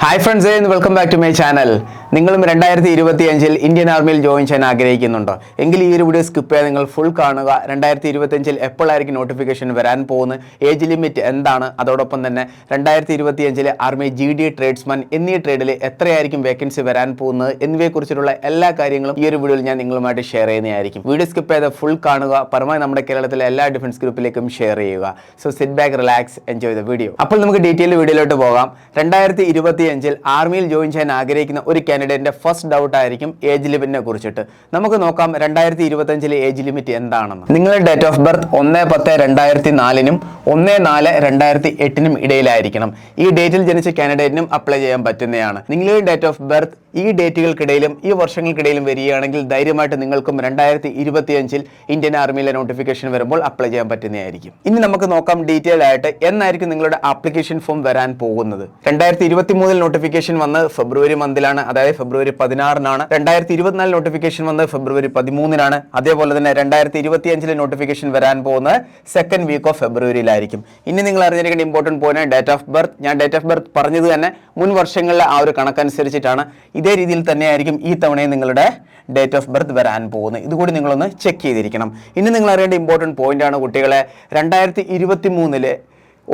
Hi friends and welcome back to my channel. നിങ്ങളും 2025-ൽ Indian ആർമിയിൽ ജോയിൻ ചെയ്യാൻ ആഗ്രഹിക്കുന്നുണ്ടോ എങ്കിൽ ഈ ഒരു വീഡിയോ സ്കിപ്പ് ചെയ്യാതെ നിങ്ങൾ ഫുൾ കാണുക. 2025-ൽ എപ്പോഴായിരിക്കും നോട്ടിഫിക്കേഷൻ വരാൻ പോകുന്നത്, ഏജ് ലിമിറ്റ് എന്താണ്, അതോടൊപ്പം തന്നെ 2025-ലെ ആർമി GD ട്രേഡ്സ്മാൻ എന്നീ ട്രേഡിൽ എത്രയായിരിക്കും വേക്കൻസി വരാൻ പോകുന്നത് എന്നിവയെക്കുറിച്ചുള്ള എല്ലാ കാര്യങ്ങളും ഈ ഒരു വീഡിയോയിൽ ഞാൻ നിങ്ങളുമായിട്ട് ഷെയർ ചെയ്യുന്നതായിരിക്കും. വീഡിയോ സ്കിപ്പ് ചെയ്ത് ഫുൾ കാണുക. പരമാവധി നമ്മുടെ കേരളത്തിലെ എല്ലാ ഡിഫൻസ് ഗ്രൂപ്പിലേക്കും ഷെയർ ചെയ്യുക. So sit back, relax, enjoy the video. അപ്പോൾ നമുക്ക് ഡീറ്റെയിൽ വീഡിയോയിലോട്ട് പോകാം. 2025-ൽ ആർമിയിൽ ജോയിൻ ചെയ്യാൻ ആഗ്രഹിക്കുന്ന ഒരു കാൻഡിഡേറ്റിന്റെ ഫസ്റ്റ് ഡൗട്ട് ആയിരിക്കും ഏജ് ലിമിറ്റിനെ കുറിച്ചിട്ട്. നമുക്ക് നോക്കാം 2025-ലെ ഏജ് ലിമിറ്റ് എന്താണെന്ന്. നിങ്ങളുടെ ഡേറ്റ് ഓഫ് ബർത്ത് 1/10/2004-നും 1/4/2008-നും ഇടയിലായിരിക്കണം. ഈ ഡേറ്റിൽ ജനിച്ച കാൻഡിഡേറ്റിനും അപ്ലൈ ചെയ്യാൻ പറ്റുന്നതാണ്. നിങ്ങളുടെ ഡേറ്റ് ഓഫ് ബർത്ത് ഈ ഡേറ്റുകൾക്കിടയിലും ഈ വർഷങ്ങൾക്കിടയിലും വരികയാണെങ്കിൽ ധൈര്യമായിട്ട് നിങ്ങൾക്കും 2025-ൽ ഇന്ത്യൻ ആർമിയിലെ നോട്ടിഫിക്കേഷൻ വരുമ്പോൾ അപ്ലൈ ചെയ്യാൻ പറ്റുന്നതായിരിക്കും. ഇനി നമുക്ക് നോക്കാം ഡീറ്റെയിൽ ആയിട്ട് എന്നായിരിക്കും നിങ്ങളുടെ ആപ്ലിക്കേഷൻ ഫോം വരാൻ പോകുന്നത്. 2023-ൽ നോട്ടിഫിക്കേഷൻ വന്ന് ഫെബ്രുവരി മന്തിലാണ്, അതായത് ഫെബ്രുവരി 16-നാണ്. 2024 നോട്ടിഫിക്കേഷൻ വന്ന് ഫെബ്രുവരി 13-നാണ്. അതേപോലെ തന്നെ 2025-ലെ നോട്ടിഫിക്കേഷൻ വരാൻ പോകുന്നത് സെക്കൻഡ് വീക്ക് ഓഫ് ഫെബ്രുവരിയിലായിരിക്കും. ഇനി നിങ്ങൾ അറിഞ്ഞിരിക്കേണ്ട important point date of birth. ഞാൻ ഡേറ്റ് ഓഫ് ബർത്ത് പറഞ്ഞത് തന്നെ മുൻ വർഷങ്ങളിലെ ആ ഒരു കണക്കനുസരിച്ചിട്ടാണ്. ഇതേ രീതിയിൽ തന്നെയായിരിക്കും ഈ തവണയും നിങ്ങളുടെ ഡേറ്റ് ഓഫ് ബർത്ത് വരാൻ പോകുന്നത്. ഇതുകൂടി നിങ്ങളൊന്ന് ചെക്ക് ചെയ്തിരിക്കണം. ഇനി നിങ്ങൾ അറിയേണ്ട ഇമ്പോർട്ടൻറ്റ് പോയിന്റ് ആണ് കുട്ടികളെ, 2023-ലെ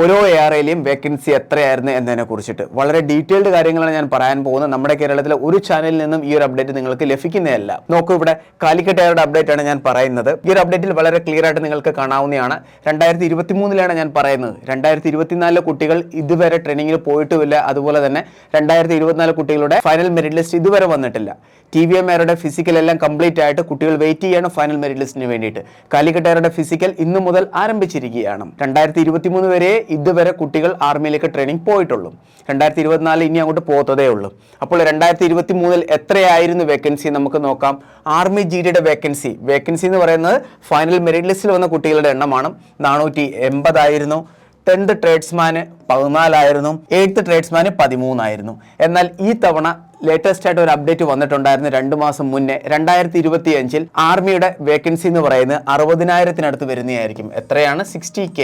ഓരോ ARAയിലെയും വേക്കൻസി എത്രയായിരുന്നു എന്നതിനെ കുറിച്ചിട്ട് വളരെ ഡീറ്റെയിൽഡ് കാര്യങ്ങളാണ് ഞാൻ പറയാൻ പോകുന്നത്. നമ്മുടെ കേരളത്തിലെ ഒരു ചാനലിൽ നിന്നും ഈ ഒരു അപ്ഡേറ്റ് നിങ്ങൾക്ക് ലഭിക്കുന്നതല്ല. നോക്കൂ, ഇവിടെ കാലിക്കറ്റ് എയറുടെ അപ്ഡേറ്റ് ആണ് ഞാൻ പറയുന്നത്. ഈ ഒരു അപ്ഡേറ്റിൽ വളരെ ക്ലിയർ ആയിട്ട് നിങ്ങൾക്ക് കാണാവുന്നതാണ്. 2023-ലാണ് ഞാൻ പറയുന്നത്. 2024 കുട്ടികൾ ഇതുവരെ ട്രെയിനിങ്ങിന് പോയിട്ടുമില്ല. അതുപോലെ തന്നെ 2024 കുട്ടികളുടെ ഫൈനൽ മെറിറ്റ് ലിസ്റ്റ് ഇതുവരെ വന്നിട്ടില്ല. TVM എയറുടെ ഫിസിക്കൽ എല്ലാം കംപ്ലീറ്റ് ആയിട്ട് കുട്ടികൾ വെയിറ്റ് ചെയ്യാണ് ഫൈനൽ മെറിറ്റ് ലിസ്റ്റിന് വേണ്ടിയിട്ട്. കാലിക്കറ്റ് എയറുടെ ഫിസിക്കൽ ഇന്നു മുതൽ ആരംഭിച്ചിരിക്കുകയാണ്. 2023 വരെ ഇതുവരെ കുട്ടികൾ ആർമിയിലേക്ക് ട്രെയിനിങ് പോയിട്ടുള്ളൂ. 2024 ഇനി അങ്ങോട്ട് പോകത്തതേ ഉള്ളൂ. അപ്പോൾ 2023-ൽ എത്രയായിരുന്നു വേക്കൻസി നമുക്ക് നോക്കാം. ആർമി GDയുടെ വേക്കൻസി എന്ന് പറയുന്നത് ഫൈനൽ മെറിറ്റ് ലിസ്റ്റിൽ വന്ന കുട്ടികളുടെ എണ്ണമാണ്. 480 ആയിരുന്നു. 10th ട്രേഡ്സ്മാന് 14 ആയിരുന്നു. 8th ട്രേഡ്സ്മാന് 13 ആയിരുന്നു. എന്നാൽ ഈ തവണ ലേറ്റസ്റ്റ് ആയിട്ട് ഒരു അപ്ഡേറ്റ് വന്നിട്ടുണ്ടായിരുന്നു 2 മാസം മുന്നേ. 2025-ൽ ആർമിയുടെ വേക്കൻസി എന്ന് പറയുന്നത് 60,000-നടുത്ത് വരുന്നതായിരിക്കും. എത്രയാണ്? 60K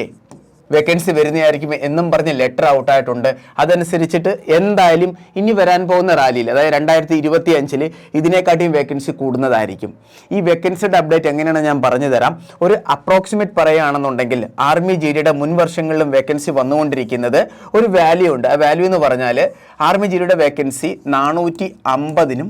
വേക്കൻസി വരുന്നതായിരിക്കും എന്നും പറഞ്ഞ് ലെറ്റർ ഔട്ട് ആയിട്ടുണ്ട്. അതനുസരിച്ചിട്ട് എന്തായാലും ഇനി വരാൻ പോകുന്ന റാലിയിൽ, അതായത് 2025-ൽ ഇതിനെക്കാട്ടിയും വേക്കൻസി കൂടുന്നതായിരിക്കും. ഈ വേക്കൻസിയുടെ അപ്ഡേറ്റ് എങ്ങനെയാണ് ഞാൻ പറഞ്ഞു തരാം. ഒരു അപ്രോക്സിമേറ്റ് പറയുകയാണെന്നുണ്ടെങ്കിൽ ആർമി GDയുടെ മുൻ വർഷങ്ങളിലും വേക്കൻസി വന്നുകൊണ്ടിരിക്കുന്നത് ഒരു വാല്യൂ ഉണ്ട്. ആ വാല്യൂ എന്ന് പറഞ്ഞാൽ ആർമി GDയുടെ വേക്കൻസി 450-നും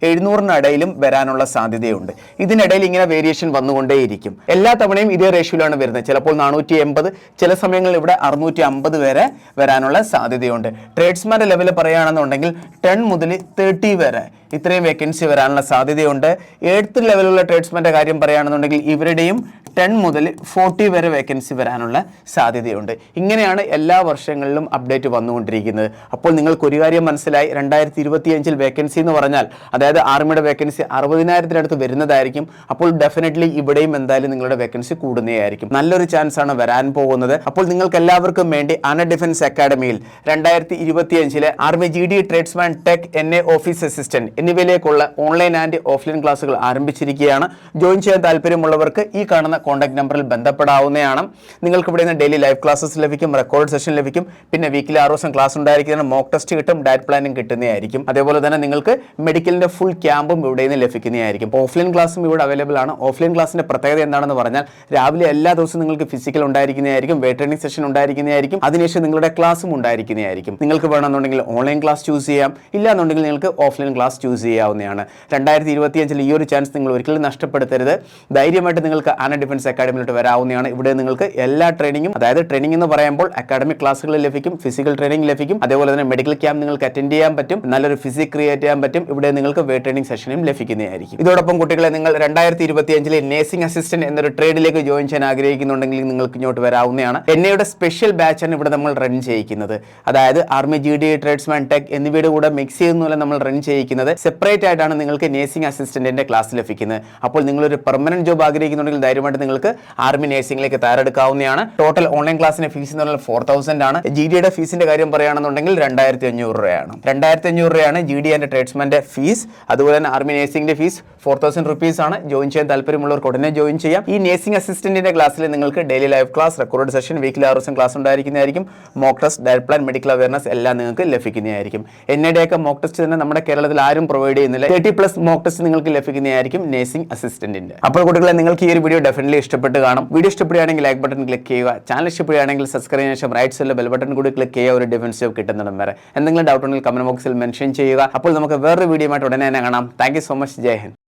700-നും ഇടയിലും വരാനുള്ള സാധ്യതയുണ്ട്. ഇതിനിടയിൽ ഇങ്ങനെ വേരിയേഷൻ വന്നുകൊണ്ടേയിരിക്കും. എല്ലാ തവണയും ഇതേ റേഷ്യോയിലാണ് വരുന്നത്. ചിലപ്പോൾ 480, ചില സമയങ്ങളിൽ ഇവിടെ 650 വരെ വരാനുള്ള സാധ്യതയുണ്ട്. ട്രേഡ്സ്മാൻ്റെ ലെവൽ പറയുകയാണെന്നുണ്ടെങ്കിൽ 10 മുതൽ 30 വരെ ഇത്രയും വേക്കൻസി വരാനുള്ള സാധ്യതയുണ്ട്. 8th ലെവലുള്ള ട്രേഡ്സ്മാൻ്റെ കാര്യം പറയുകയാണെന്നുണ്ടെങ്കിൽ ഇവരുടെയും 10 മുതൽ 40 വരെ വേക്കൻസി വരാനുള്ള സാധ്യതയുണ്ട്. ഇങ്ങനെയാണ് എല്ലാ വർഷങ്ങളിലും അപ്ഡേറ്റ് വന്നുകൊണ്ടിരിക്കുന്നത്. അപ്പോൾ നിങ്ങൾക്ക് ഒരു കാര്യം മനസ്സിലായി, 2025-ൽ വേക്കൻസി എന്ന് പറഞ്ഞാൽ അതായത് ആർമിയുടെ വേക്കൻസി 60,000-നടുത്ത് വരുന്നതായിരിക്കും. അപ്പോൾ ഡെഫിനറ്റ്ലി ഇവിടെയും എന്തായാലും നിങ്ങളുടെ വേക്കൻസി കൂടുന്നതായിരിക്കും. നല്ലൊരു ചാൻസ് ആണ് വരാൻ പോകുന്നത്. അപ്പോൾ നിങ്ങൾക്ക് എല്ലാവർക്കും വേണ്ടി ആന ഡിഫൻസ് അക്കാഡമിയിൽ 2025-ലെ army GD tradesman tech NA office assistant എന്നിവയിലേക്കുള്ള ഓൺലൈൻ ആൻഡ് ഓഫ്ലൈൻ ക്ലാസുകൾ ആരംഭിച്ചിരിക്കുകയാണ്. ജോയിൻ ചെയ്യാൻ താല്പര്യമുള്ളവർക്ക് ഈ കാണുന്ന കോൺടാക്ട് നമ്പറിൽ ബന്ധപ്പെടാവുന്നതാണ്. നിങ്ങൾക്ക് ഇവിടെ നിന്ന് ഡെയിലി ലൈവ് ക്ലാസ്സസ് ലഭിക്കും, റെക്കോർഡ് സെഷൻ ലഭിക്കും, പിന്നെ വീക്കിലി 6 ദിവസം ക്ലാസ് ഉണ്ടായിരിക്കുന്നതിന് മോക്ക് ടെസ്റ്റ് കിട്ടും, ഡയറ്റ് പ്ലാനിങ് കിട്ടുന്നതായിരിക്കും. അതേപോലെ തന്നെ നിങ്ങൾക്ക് മെഡിക്കലിന്റെ ഫുൾ ക്യാമ്പും ഇവിടെ നിന്ന് ലഭിക്കുന്നതായിരിക്കും. ഓഫ്ലൈൻ ക്ലാസ്സും ഇവിടെ അവൈലബിൾ ആണ്. ഓഫ്ലൈൻ ക്ലാസ്സിന്റെ പ്രത്യേകത എന്താണെന്ന് പറഞ്ഞാൽ രാവിലെ എല്ലാ ദിവസവും നിങ്ങൾക്ക് ഫിസിക്കൽ ഉണ്ടായിരിക്കുന്നതായിരിക്കും, വെയിറ്റ് ട്രെയിനിങ് സെഷൻ ഉണ്ടായിരിക്കുന്നതായിരിക്കും, അതിനുശേഷം നിങ്ങളുടെ ക്ലാസ്സും ഉണ്ടായിരിക്കുന്നതായിരിക്കും. നിങ്ങൾക്ക് വേണമെന്നുണ്ടെങ്കിൽ ഓൺലൈൻ ക്ലാസ് ചൂസ് ചെയ്യാം, ഇല്ലാന്നുണ്ടെങ്കിൽ നിങ്ങൾക്ക് ഓഫ്ലൈൻ ക്ലാസ് ചൂസ് ചെയ്യാവുന്നതാണ്. 2025-ൽ ഈ ഒരു ചാൻസ് നിങ്ങൾ ഒരിക്കലും നഷ്ടപ്പെടുത്തരുത്. ധൈര്യമായിട്ട് നിങ്ങൾക്ക് ആന ഡിഫൻസ് അക്കാഡമിയിലോട്ട് വരാവുന്നതാണ്. ഇവിടെ നിങ്ങൾക്ക് എല്ലാ ട്രെയിനിങ്ങും, അതായത് ട്രെയിനിങ് എന്ന് പറയുമ്പോൾ അക്കാഡമിക് ക്ലാസ്സുകൾ ലഭിക്കും, ഫിസിക്കൽ ട്രെയിനിങ് ലഭിക്കും, അതേപോലെ തന്നെ മെഡിക്കൽ ക്യാമ്പ് നിങ്ങൾക്ക് അറ്റൻഡ് ചെയ്യാൻ പറ്റും, നല്ലൊരു ഫിസിക് ക്രിയേറ്റ് ചെയ്യാൻ പറ്റും. ഇവിടെ നിങ്ങൾക്ക് വെയിറ്റ് ട്രെയിനിങ് സെഷനും ലഭിക്കുന്നതായിരിക്കും. ഇതോടൊപ്പം കുട്ടികളെ, നിങ്ങൾ 2025-ലെ നേഴ്സിംഗ് അസിസ്റ്റന്റ് എന്നൊരു ട്രേഡിലേക്ക് ജോയിൻ ചെയ്യാൻ ആഗ്രഹിക്കുന്നുണ്ടെങ്കിൽ നിങ്ങൾക്ക് ഇങ്ങോട്ട് വരാവുന്നതാണ്. എന്നയുടെ സ്പെഷ്യൽ ബാച്ചാണ് ഇവിടെ നമ്മൾ റൺ ചെയ്യിക്കുന്നത്. അതായത് ആർമി GD ട്രേഡ്സ്മാൻ ടെക് എന്നിവയുടെ കൂടെ മിക്സ് ചെയ്യുന്നതുപോലെ നമ്മൾ റൺ ചെയ്യിക്കുന്നത് സെപ്പറേറ്റ് ആയിട്ടാണ് നിങ്ങൾക്ക് നേഴ്സിംഗ് അസിസ്റ്റന്റിന്റെ ക്ലാസ് ലഭിക്കുന്നത്. അപ്പോൾ നിങ്ങളൊരു പെർമനന്റ് ജോബ് ആഗ്രഹിക്കുന്നുണ്ടെങ്കിൽ ധൈര്യമായിട്ട് നിങ്ങൾക്ക് ആർമി നേഴ്സിംഗിലേക്ക് തയ്യാറെടുക്കാവുന്നതാണ്. ടോട്ടൽ ഓൺലൈൻ ക്ലാസ്സിന്റെ ഫീസ് എന്ന് പറഞ്ഞാൽ 4000 ആണ്. GD-യുടെ ഫീസിന്റെ കാര്യം പറയുകയാണെന്നുണ്ടെങ്കിൽ 2500 രൂപയാണ്. 2500 രൂപയാണ് GD ആൻഡ് ട്രേഡ്സ്മാന്റെ ഫീസ്. അതുപോലെ തന്നെ ആർമി നേഴ്സിംഗിന്റെ ഫീസ് 4000 റുപ്പീസ് ആണ്. ജോയിൻ ചെയ്യാൻ താല്പര്യമുള്ളവർക്ക് ഉടനെ ജോയിൻ ചെയ്യാം. ഈ നേഴ്സിംഗ് അസിസ്റ്റന്റിന്റെ ക്ലാസ്സിൽ നിങ്ങൾക്ക് daily live class, record session, weekly 6 ദിവസം ക്ലാസ് ഉണ്ടായിരിക്കുന്നതായിരിക്കും. Mock test, diet plan, medical awareness എല്ലാം നിങ്ങൾക്ക് ലഭിക്കുന്നതായിരിക്കും. NID ഒക്കെ മോക്ക് ടെസ്റ്റ് തന്നെ നമ്മുടെ കേരളത്തിൽ ആരും പ്രൊവൈഡ് ചെയ്യുന്നില്ല. 30+ മോക്ക് ടെസ്റ്റ് നിങ്ങൾക്ക് ലഭിക്കുന്നതായിരിക്കും നേഴ്സിംഗ് അസിസ്റ്റന്റിന്റെ. അപ്പോൾ കുട്ടികളെ, നിങ്ങൾക്ക് ഈ ഒരു വീഡിയോ ഡെഫിനറ്റ്ലി ഇഷ്ടപ്പെട്ട് കാണും. വീഡിയോ ഇഷ്ടപ്പെടുകയാണെങ്കിൽ ലൈക്ക് ബട്ടൺ ക്ലിക്ക് ചെയ്യുക. ചാനൽ ഇഷ്ടപ്പെടുകയാണെങ്കിൽ സബ്സ്ക്രൈബ് ചെയ്യാൻ ശേഷം റൈറ്റ് സൈഡിലെ ബെൽ ബട്ടൺ കൂടി ക്ലിക്ക് ചെയ്യുക. ഒരു ഡിഫൻസീവ് കിട്ടുന്നിടം വരെ. എന്തെങ്കിലും ഡൗട്ട് ഉണ്ടെങ്കിൽ കമന്റ് ബോക്സിൽ മെൻഷൻ ചെയ്യുക. അപ്പോൾ നമുക്ക് വേറൊരു വീഡിയോ ആയിട്ട് ഉടനെ തന്നെ കാണാം. Thank you so much. Jai Hind.